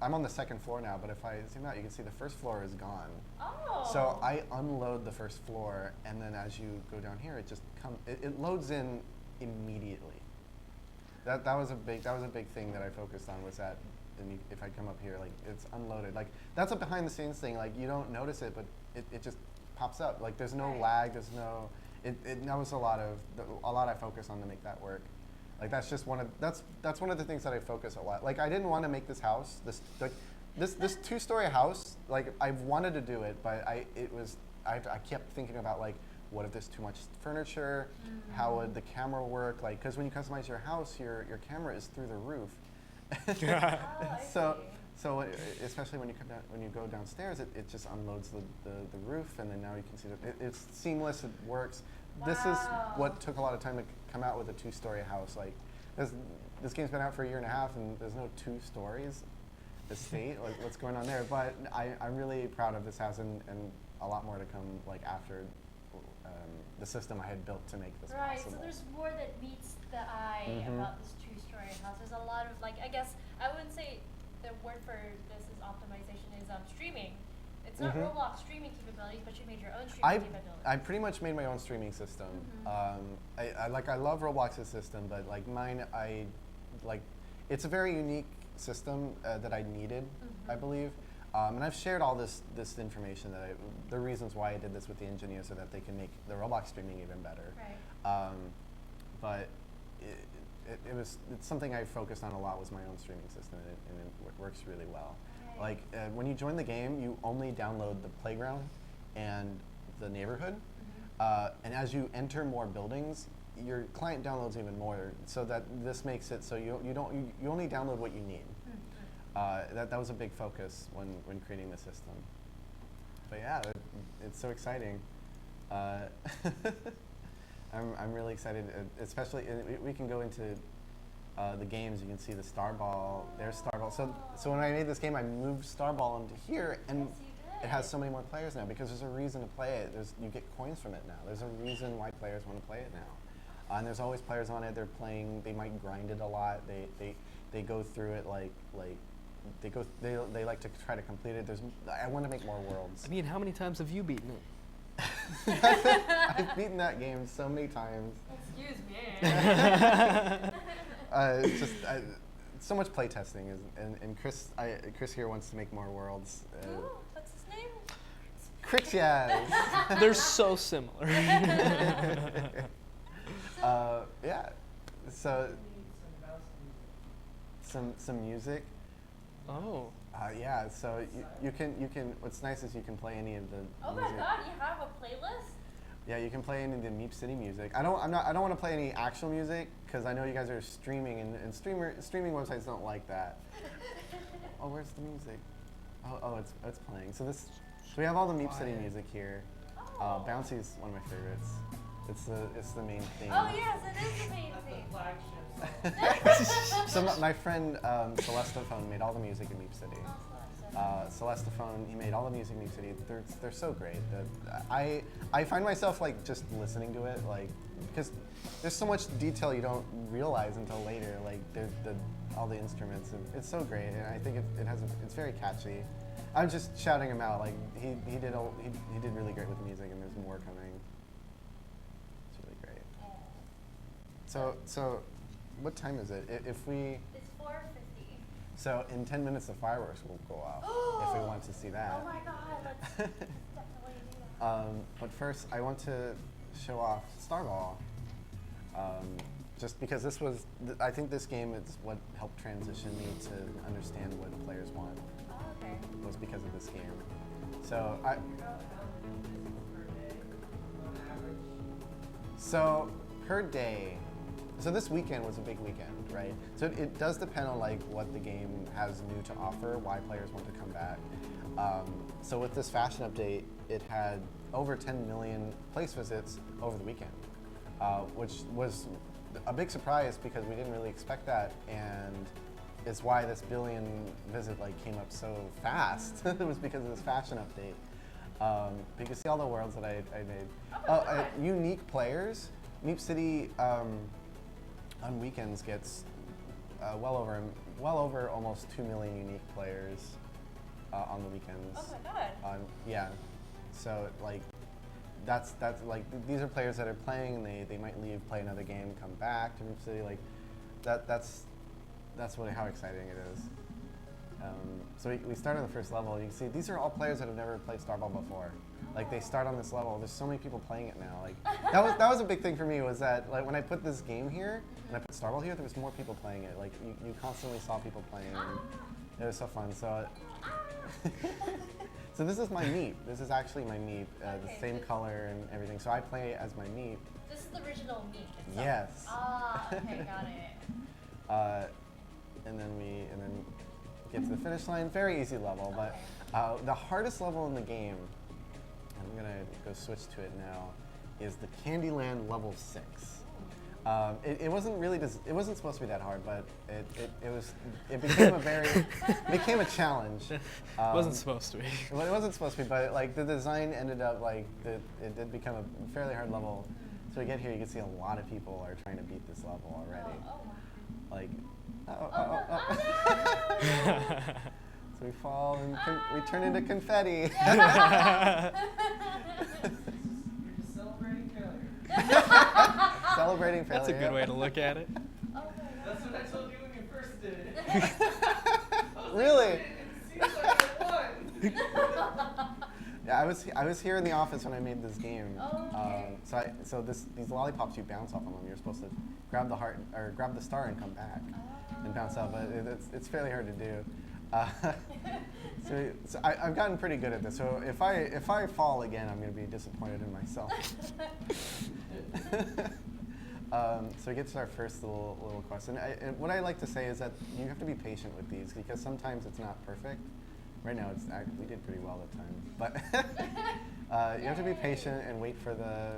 Speaker 1: I'm on the 2nd floor now, but if I zoom out, you can see the 1st floor is gone.
Speaker 2: Oh.
Speaker 1: So I unload the 1st floor, and then as you go down here, it just it loads in immediately. That was a big thing that I focused on was that if I come up here, like it's unloaded. Like that's a behind the scenes thing. Like you don't notice it, but it just pops up. Like there's no
Speaker 2: Right.
Speaker 1: lag. There's no. That was a lot I focus on to make that work. Like that's just that's one of the things that I focus a lot. Like I didn't want to make this house this 2-story house. Like I've wanted to do it, but I kept thinking about like what if there's too much furniture? How would the camera work? Like because when you customize your house, your camera is through the roof.
Speaker 2: Oh, I
Speaker 1: So
Speaker 2: see.
Speaker 1: So especially when you come down, when you go downstairs, it just unloads the roof, and then now you can see that it's seamless. It works.
Speaker 2: Wow.
Speaker 1: This is what took a lot of time to come out with a 2-story house. Like this game's been out for a year and a half, and there's no 2 stories. The state, like what's going on there? But I'm really proud of this house, and a lot more to come. Like after the system I had built to make this
Speaker 2: Right,
Speaker 1: possible.
Speaker 2: so there's more that meets the eye about this 2-story house. There's a lot of, like, I guess, I wouldn't say the word for this is optimization, is streaming. It's not Roblox streaming capabilities, but you made your own streaming capabilities.
Speaker 1: I pretty much made my own streaming system. I love Roblox's system, but like mine, it's a very unique system that I needed, I believe. And I've shared all this information, the reasons why I did this with the engineers, so that they can make the Roblox streaming even better.
Speaker 2: Right.
Speaker 1: But it's something I focused on a lot, was my own streaming system, and it works really well.
Speaker 2: Right.
Speaker 1: Like when you join the game, you only download the playground and the neighborhood, and as you enter more buildings, your client downloads even more. So that this makes it so you only download what you need. That was a big focus when creating the system. But yeah, it's so exciting. I'm really excited, especially we can go into the games. You can see the Starball. There's Starball. So when I made this game, I moved Starball into here, and
Speaker 2: Yes, you did.
Speaker 1: it has so many more players now because there's a reason to play it. You get coins from it now. There's a reason why players want to play it now. And there's always players on it. They're playing. They might grind it a lot. They go through it like they like to try to complete it. I want to make more worlds.
Speaker 3: I mean, how many times have you beaten it?
Speaker 1: I've beaten that game so many times.
Speaker 2: Excuse me.
Speaker 1: It's just so much playtesting, and Chris here wants to make more worlds.
Speaker 2: Ooh, what's his name?
Speaker 1: Chris, yes.
Speaker 3: They're so similar.
Speaker 1: Yeah. So some music.
Speaker 3: Oh.
Speaker 1: Yeah. So you can. What's nice is you can play any of the.
Speaker 2: Oh my
Speaker 1: music.
Speaker 2: God, you have a playlist?
Speaker 1: Yeah, you can play any of the Meep City music. I don't want to play any actual music because I know you guys are streaming, and streaming websites don't like that. Oh, where's the music? Oh, it's playing. So we have all the Meep City music here.
Speaker 2: Oh.
Speaker 1: Bouncy is one of my favorites. It's the main theme.
Speaker 2: Oh yes, it is the main thing.
Speaker 1: So my friend Celestephone made all the music in Meep City. Celestephone, he made all the music in Meep City. They're so great. I find myself like just listening to it, like because there's so much detail you don't realize until later. Like all the instruments, and it's so great. And I think it's very catchy. I'm just shouting him out. Like he did really great with the music, and there's more coming. It's really great. So what time is it? If we
Speaker 2: It's 4:50.
Speaker 1: So in 10 minutes, the fireworks will go off if we want to see that.
Speaker 2: Oh my God, let's definitely do that.
Speaker 1: But first, I want to show off Starball. Just because I think this game is what helped transition me to understand what the players want.
Speaker 2: Oh, okay.
Speaker 1: Was because of this game. So per day. So this weekend was a big weekend, right? So it does depend on like what the game has new to offer, why players want to come back. So with this fashion update, it had over 10 million place visits over the weekend, which was a big surprise because we didn't really expect that, and it's why this billion visit came up so fast. It was because of this fashion update. But you can see all the worlds that I made. Unique players. Meep City on weekends gets well over almost 2 million unique players on the weekends.
Speaker 2: Oh my God.
Speaker 1: Yeah, so that's these are players that are playing, and they might leave, play another game, come back to Meep City. That's really how exciting it is. So we start on the first level. You can see these are all players that have never played Starball before. They start on this level. There's so many people playing it now. That was a big thing for me, was that when I put this game here and I put Starball here, there was more people playing it. You constantly saw people playing, and it was so fun. So so this is my Meep. This is actually my Meep, the same color and everything. So I play as my Meep.
Speaker 2: This is the original Meep itself.
Speaker 1: Yes.
Speaker 2: Ah, okay, got it.
Speaker 1: And then get to the finish line. Very easy level, but the hardest level in the game, I'm gonna go switch to it now, is the Candyland level 6. It wasn't really it wasn't supposed to be that hard, but it became a challenge.
Speaker 3: It wasn't supposed to be.
Speaker 1: Well, it wasn't supposed to be, but like the design ended up like it did become a fairly hard level. So we get here, you can see a lot of people are trying to beat this level already. Like, so we fall and we turn into confetti.
Speaker 4: Celebrating failure.
Speaker 1: Celebrating failure.
Speaker 3: That's a good way to look at it.
Speaker 4: That's what I told you when you first did it.
Speaker 1: Really?
Speaker 4: It seems like I won.
Speaker 1: Yeah, I was here in the office when I made this game.
Speaker 2: Okay.
Speaker 1: So these lollipops, you bounce off of them. You're supposed to grab the heart or grab the star and come back and bounce out, but it's fairly hard to do. So I've gotten pretty good at this. So if I fall again, I'm going to be disappointed in myself. So we get to our first little quest, and what I like to say is that you have to be patient with these because sometimes it's not perfect. Right now, we did pretty well that time, but you have to be patient and wait for the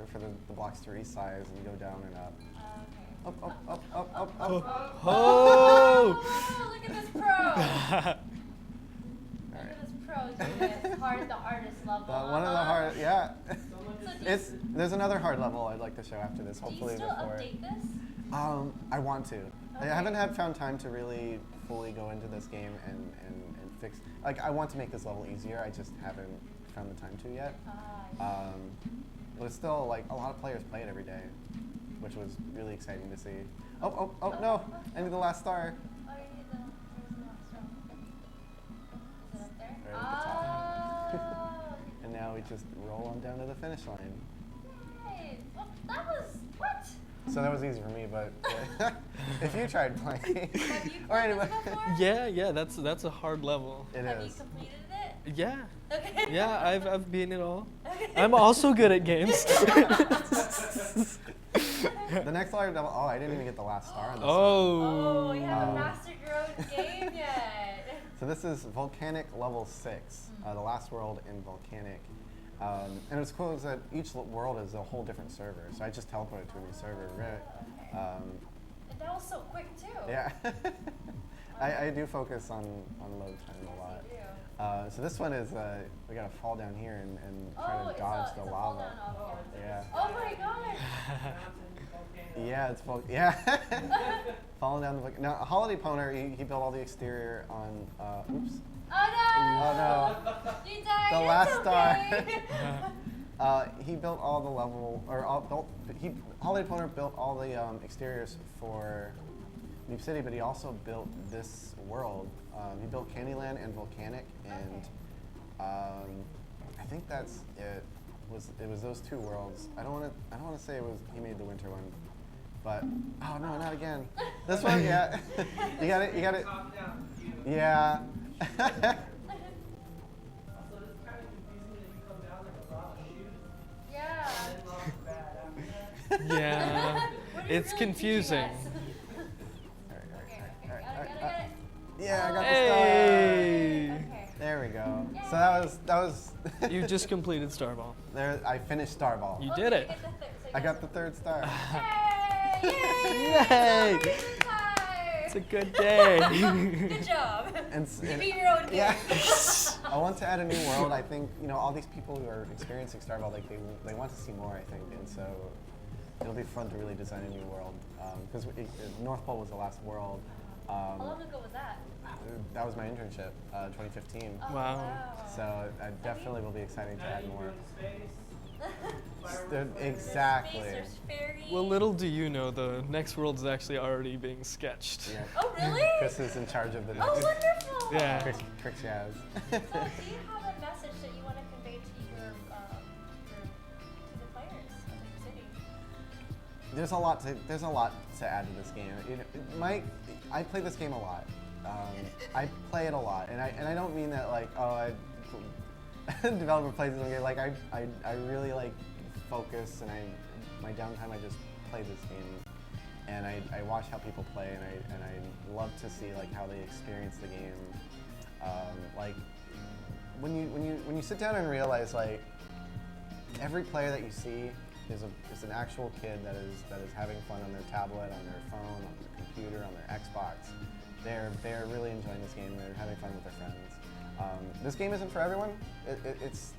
Speaker 1: blocks to resize and go down and up. Up, up, up, up, up, up.
Speaker 3: Oh!
Speaker 2: Look at this pro! Look at this pro doing it. The hardest level.
Speaker 1: One of the hard, yeah.
Speaker 2: So
Speaker 1: There's another hard level I'd like to show after this. Hopefully
Speaker 2: do you still
Speaker 1: before.
Speaker 2: update this?
Speaker 1: I want to. I
Speaker 2: Okay.
Speaker 1: haven't found time to really fully go into this game and fix. Like I want to make this level easier. I just haven't found the time to yet. But it's still like a lot of players play it every day, which was really exciting to see. Oh no! I need the last star.
Speaker 2: Oh, you need the. There's no extra. Is it up there?
Speaker 1: Right at the top.
Speaker 2: Oh.
Speaker 1: And now we just roll on down to the finish line.
Speaker 2: Nice. Oh, that was what?
Speaker 1: So that was easy for me, but if you tried playing,
Speaker 2: Have you
Speaker 1: or
Speaker 2: played
Speaker 1: anyway,
Speaker 2: this before?
Speaker 3: Yeah, that's a hard level.
Speaker 1: it
Speaker 2: Have you
Speaker 1: is.
Speaker 2: completed it?
Speaker 3: Yeah.
Speaker 2: Okay.
Speaker 3: Yeah, I've beaten it all.
Speaker 2: Okay.
Speaker 3: I'm also good at games.
Speaker 1: The next hard level. Oh, I didn't even get the last star on this.
Speaker 2: Oh, you
Speaker 3: Oh.
Speaker 2: haven't mastered your own game yet.
Speaker 1: So this is Volcanic level 6, the last world in Volcanic. And what's cool is that each world is a whole different server. So I just teleported to a new server.
Speaker 2: Okay.
Speaker 1: Um,
Speaker 2: And that was so quick too.
Speaker 1: yeah. I do focus on load time a lot.
Speaker 2: Yes, you do.
Speaker 1: So this one is, we gotta fall down here and try
Speaker 2: Oh,
Speaker 1: to
Speaker 2: it's
Speaker 1: dodge
Speaker 2: a
Speaker 1: the
Speaker 2: fall
Speaker 1: lava.
Speaker 2: down, okay.
Speaker 1: Yeah.
Speaker 2: Oh my god.
Speaker 1: Yeah, it's falling down the volcano. Now, Holiday Poner, he built all the exterior on, oops.
Speaker 2: Oh no!
Speaker 1: Oh no.
Speaker 2: You died.
Speaker 1: The
Speaker 2: It's
Speaker 1: last
Speaker 2: okay.
Speaker 1: star. He built all the level, Holiday Poner built all the exteriors for New City, but he also built this world. He built Candyland and Volcanic, and I think that's it. It was those two worlds. I don't want to say he made the winter one, but oh no, not again. This one, yeah. you got it.
Speaker 4: Top down. Beautiful.
Speaker 1: Yeah.
Speaker 4: Also, it's kind of confusing that you come down like a lava chute
Speaker 2: Yeah.
Speaker 4: and then lava bad after that.
Speaker 3: Yeah.
Speaker 2: What are you
Speaker 3: It's
Speaker 2: really
Speaker 3: confusing.
Speaker 2: teaching us? Okay, got it.
Speaker 1: Yeah, I got
Speaker 3: Hey.
Speaker 1: the
Speaker 2: Okay.
Speaker 1: star. There we go. So that was.
Speaker 3: You just completed Starball.
Speaker 1: There, I finished Starball.
Speaker 3: You
Speaker 2: Oh,
Speaker 3: did
Speaker 2: so
Speaker 3: it.
Speaker 2: get the third- so
Speaker 1: I
Speaker 2: you
Speaker 1: got the third star.
Speaker 2: Yay! Yay!
Speaker 3: Yay!
Speaker 2: Celebration time!
Speaker 3: It's a good day.
Speaker 2: Good job.
Speaker 1: And
Speaker 2: You beat your own game.
Speaker 1: yeah. I want to add a new world. I think all these people who are experiencing Starball, like they want to see more. I think, and so it'll be fun to really design a new world because North Pole was the last world.
Speaker 2: How long ago was that?
Speaker 1: That was my internship, 2015.
Speaker 2: Oh,
Speaker 3: Wow.
Speaker 1: So I definitely will be exciting to
Speaker 4: Now
Speaker 1: add
Speaker 4: you
Speaker 1: more.
Speaker 4: go into space. Fireworks
Speaker 1: There-
Speaker 4: everywhere.
Speaker 1: exactly.
Speaker 2: Space, there's fairies.
Speaker 3: Well, little do you know, the next world is actually already being sketched.
Speaker 1: Yeah.
Speaker 2: Oh, really?
Speaker 1: Chris is in charge of the
Speaker 2: Oh,
Speaker 1: next.
Speaker 2: wonderful.
Speaker 3: Yeah.
Speaker 1: Chris Yaz.
Speaker 2: So, do you have a message that you want to convey to your to the players of the city?
Speaker 1: There's a lot to add to this game. I play this game a lot. I play it a lot, and I don't mean that like developer plays this game. Like I really like focus, and my downtime I just play this game. and I watch how people play, and I love to see like how they experience the game. Like when you sit down and realize like every player that you see is an actual kid that is having fun on their tablet, on their phone, on their computer, on their Xbox. They're really enjoying this game. They're having fun with their friends. This game isn't for everyone. It's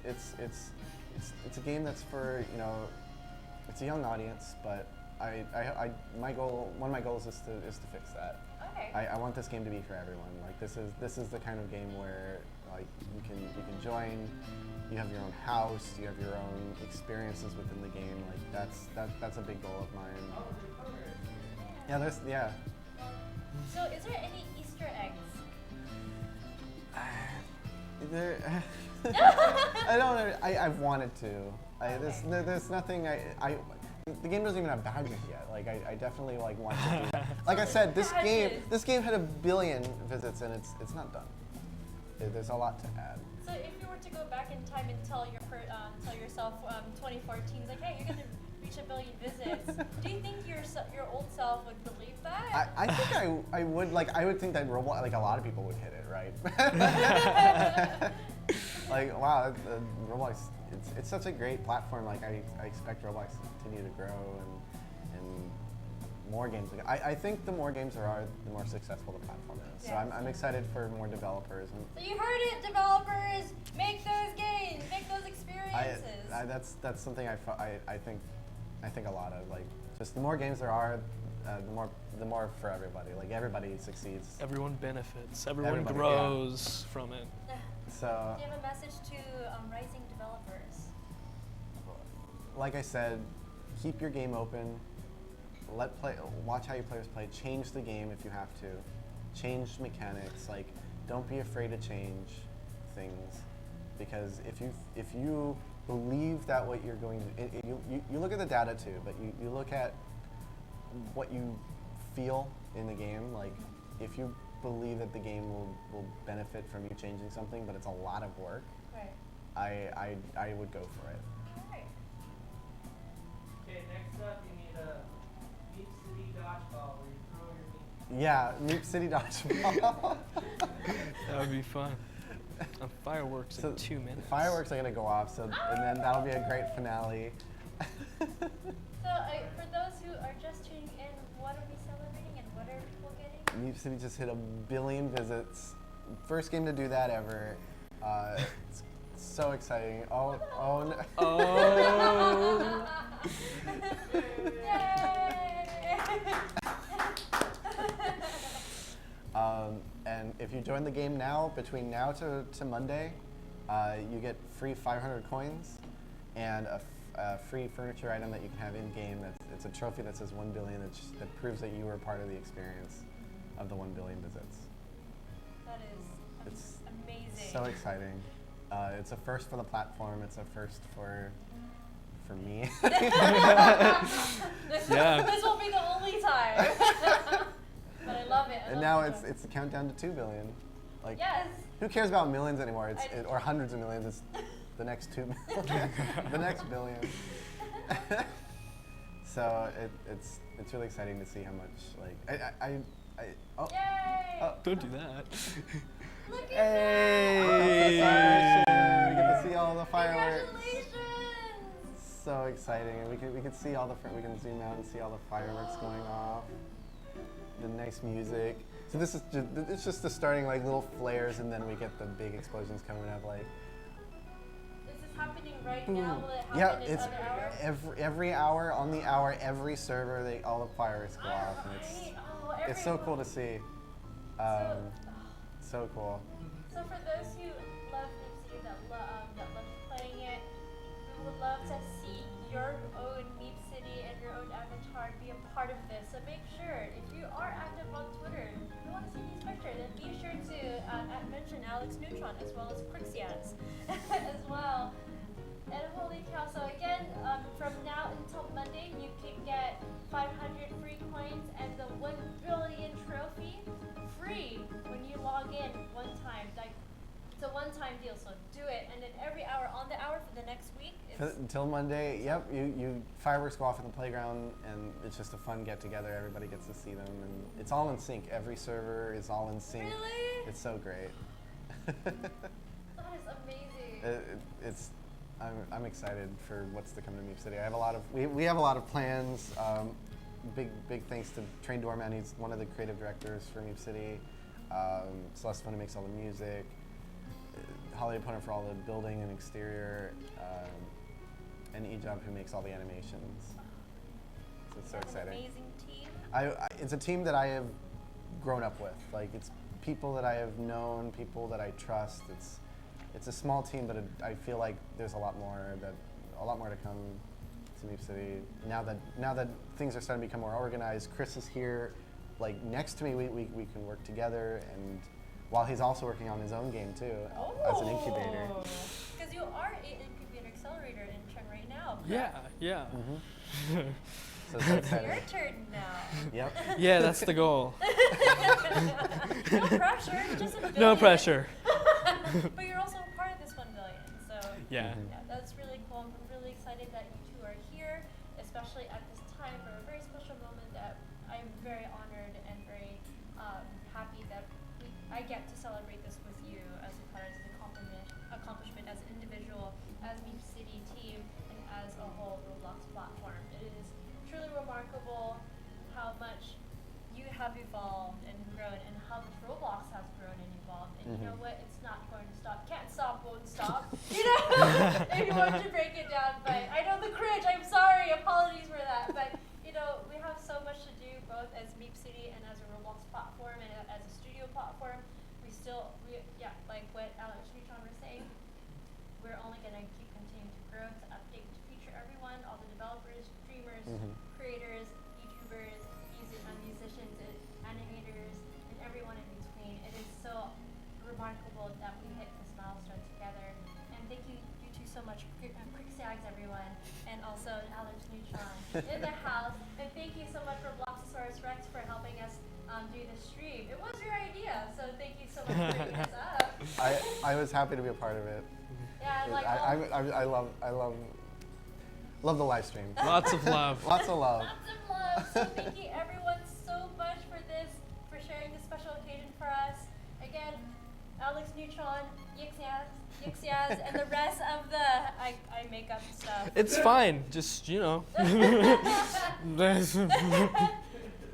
Speaker 1: a game that's for, you know, it's a young audience, but one of my goals is to fix that.
Speaker 2: Okay.
Speaker 1: I want this game to be for everyone. Like this is the kind of game where like you can join. You have your own house. You have your own experiences within the game. Like that's a big goal of mine. Yeah.
Speaker 2: So is there any Easter eggs?
Speaker 1: I don't know. I've wanted to. There's nothing. The game doesn't even have badges yet. Like I definitely like want to do that. Like I said, this game had 1 billion visits and it's not done. There's a lot to add.
Speaker 2: So if you were to go back in time and tell yourself 2014, like, hey, you're gonna reach 1 billion visits, do you think your old self would believe that?
Speaker 1: I think I would. Like I would think that Roblox, like a lot of people would hit it, right? Like wow, Roblox. It's such a great platform. Like I expect Roblox to continue to grow and more games. I think the more games there are, the more successful the platform is. So I'm excited for more developers.
Speaker 2: So you heard it, developers! Make those games, make those experiences.
Speaker 1: That's something I think a lot of. Like just the more games there are, the more for everybody. Like everybody succeeds.
Speaker 3: Everyone benefits. Everyone
Speaker 1: Everybody,
Speaker 3: grows from it.
Speaker 1: So.
Speaker 2: Do you have a message to rising developers?
Speaker 1: Like I said, keep your game open. Watch how your players play. Change the game if you have to. Change mechanics. Like, don't be afraid to change things, because if you believe that what you're going to, you look at the data too, but you look at what you feel in the game. Like, if you believe that the game will benefit from you changing something, but it's a lot of work,
Speaker 2: right.
Speaker 1: I would go for it.
Speaker 2: Alright.
Speaker 4: Okay, next up you need a Meep City dodgeball where you throw your meat.
Speaker 1: Yeah, Meep City Dodgeball.
Speaker 3: That would be fun. Fireworks in 2 minutes.
Speaker 1: Fireworks are gonna go off, and then that'll be a great finale.
Speaker 2: So for those who are just tuning in, what are we celebrating and what are people getting?
Speaker 1: Meep City just hit 1 billion visits. First game to do that ever. It's so exciting. Oh no.
Speaker 3: Oh.
Speaker 1: And if you join the game now, between now to Monday, you get free 500 coins and a free furniture item that you can have in game. It's a trophy that says 1 billion that proves that you were part of the experience of the 1 billion visits.
Speaker 2: That is
Speaker 1: It's
Speaker 2: amazing.
Speaker 1: so exciting. It's a first for the platform. It's a first for me.
Speaker 3: Yeah.
Speaker 2: This will be the only time. But I love it.
Speaker 1: And now it's the countdown to 2 billion. Like,
Speaker 2: yes.
Speaker 1: who cares about millions anymore? Or hundreds of millions. It's the next 2 million, the next billion. So it's really exciting to see how much oh.
Speaker 2: Yay!
Speaker 1: Oh.
Speaker 3: Don't do that.
Speaker 2: Look at
Speaker 1: Hey!
Speaker 2: that!
Speaker 1: We get to see all the fireworks.
Speaker 2: Congratulations!
Speaker 1: So exciting, and we can see we can zoom out and see all the fireworks going off. The nice music. So it's just the starting like little flares, and then we get the big explosions coming up. Like
Speaker 2: Is this happening right now? Will it happen
Speaker 1: yeah,
Speaker 2: in
Speaker 1: it's
Speaker 2: other hours?
Speaker 1: every hour on the hour, every server, all the fireworks go off, and it's so cool to see. So cool.
Speaker 2: So for those who love Meep City, that love playing it, we would love to see your own Meep City and your own avatar be a part of this. So make sure, if you are active on Twitter, you want to see these pictures, then be sure to mention Alex Neutron as well as Crixians as well. And holy cow, so again, from now until Monday, you can get 500 free coins and the 1 billion trophy free when you log in one time. Like, it's a one-time deal, so do it. And then every hour, on the hour for the next week, is
Speaker 1: Until Monday, yep. You fireworks go off in the playground, and it's just a fun get together. Everybody gets to see them, and it's all in sync. Every server is all in sync.
Speaker 2: Really?
Speaker 1: It's so great.
Speaker 2: That is amazing.
Speaker 1: I'm excited for what's to come to Meep City. I have a lot of we have a lot of plans. Big thanks to Train Doorman. He's one of the creative directors for Meep City. Celeste Fun, who makes all the music. Holiday Punter for all the building and exterior. And Ejab, who makes all the animations. So it's so
Speaker 2: That's an
Speaker 1: exciting.
Speaker 2: amazing team.
Speaker 1: It's a team that I have grown up with. Like, it's people that I have known, people that I trust. It's a small team, but I feel like there's a lot more to come to Meep City. Now that things are starting to become more organized, Chris is here, like next to me. We can work together, and while he's also working on his own game too, as an incubator.
Speaker 2: Because you are an incubator accelerator intern right now.
Speaker 3: Yeah, yeah.
Speaker 1: Mm-hmm. So it's exciting.
Speaker 2: Your turn now.
Speaker 1: Yep.
Speaker 3: Yeah, that's the goal.
Speaker 2: No pressure, just a billion.
Speaker 3: No pressure.
Speaker 2: But you're also a part of this 1 billion, so
Speaker 3: Yeah.
Speaker 1: Mhm.
Speaker 2: yeah, that's really cool. I'm really excited that you two are here, especially at this time for a very special moment that I'm very honored and very happy that I get to celebrate this with you as a part of this accomplishment as an individual, as Meep City team, and as a whole Roblox platform. It is truly remarkable how much you have evolved and grown, and how much Roblox has grown and evolved. And you know
Speaker 1: Mhm.
Speaker 2: what? It's not going to stop. Can't stop, won't stop. You know, if you want to break it down. But I know the cringe. I'm sorry. Apologies for that. But you know, we have so much to do, both as Meep City and as a Roblox platform and as a studio platform. Like what Alex Neutron was saying, we're only gonna keep continuing to grow, to update, to feature everyone, all the developers, streamers,
Speaker 1: Mhm.
Speaker 2: creators, YouTubers, musicians, animators, and everyone in between. It is so remarkable that we hit this milestone together. And thank you two so much, Quick Sags everyone, and also Alex Neutron in the house. And thank you so much for Bloxosaurus Rex for helping us do the stream. It was your idea, so thank you so much for bringing us up.
Speaker 1: I was happy to be a part of it.
Speaker 2: Yeah, and like
Speaker 1: I love the live stream.
Speaker 3: Lots of love.
Speaker 1: Lots of love.
Speaker 2: lots of love. So thank you everyone so much for this, for sharing this special occasion for us. Again, Alex Neutron, Yixiaz, and the rest of the I make up stuff.
Speaker 3: It's fine. Just, you know.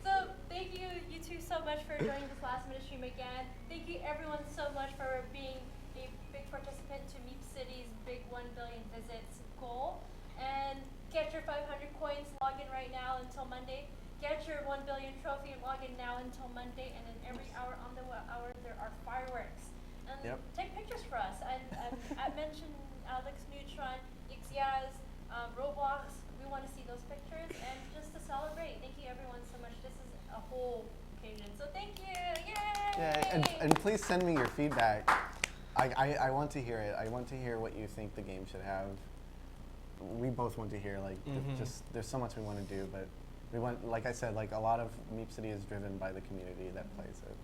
Speaker 2: So thank you two so much for joining this last minute stream again. Thank you everyone so much for being a big participant to Meep City's big 1 billion visits goal. And get your 500 coins, log in right now until Monday. Get your 1 billion trophy and log in now until Monday. And then every hour on the hour there are fireworks. And
Speaker 1: Yep.
Speaker 2: take pictures for us. I mentioned Alex Neutron, Ixiaz, Roblox. We want to see those pictures and just to celebrate. Thank you everyone so much. This is a whole occasion. So thank you. Yay!
Speaker 1: Yeah, and please send me your feedback. I want to hear it. I want to hear what you think the game should have. We both want to hear, like, just there's so much we want to do, but we want, like I said, like a lot of Meep City is driven by the community that plays it.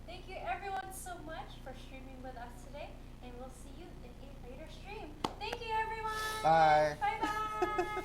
Speaker 2: Thank you everyone so much for streaming with us today, and we'll see you in a later stream. Thank you everyone.
Speaker 1: Bye.
Speaker 2: Bye bye.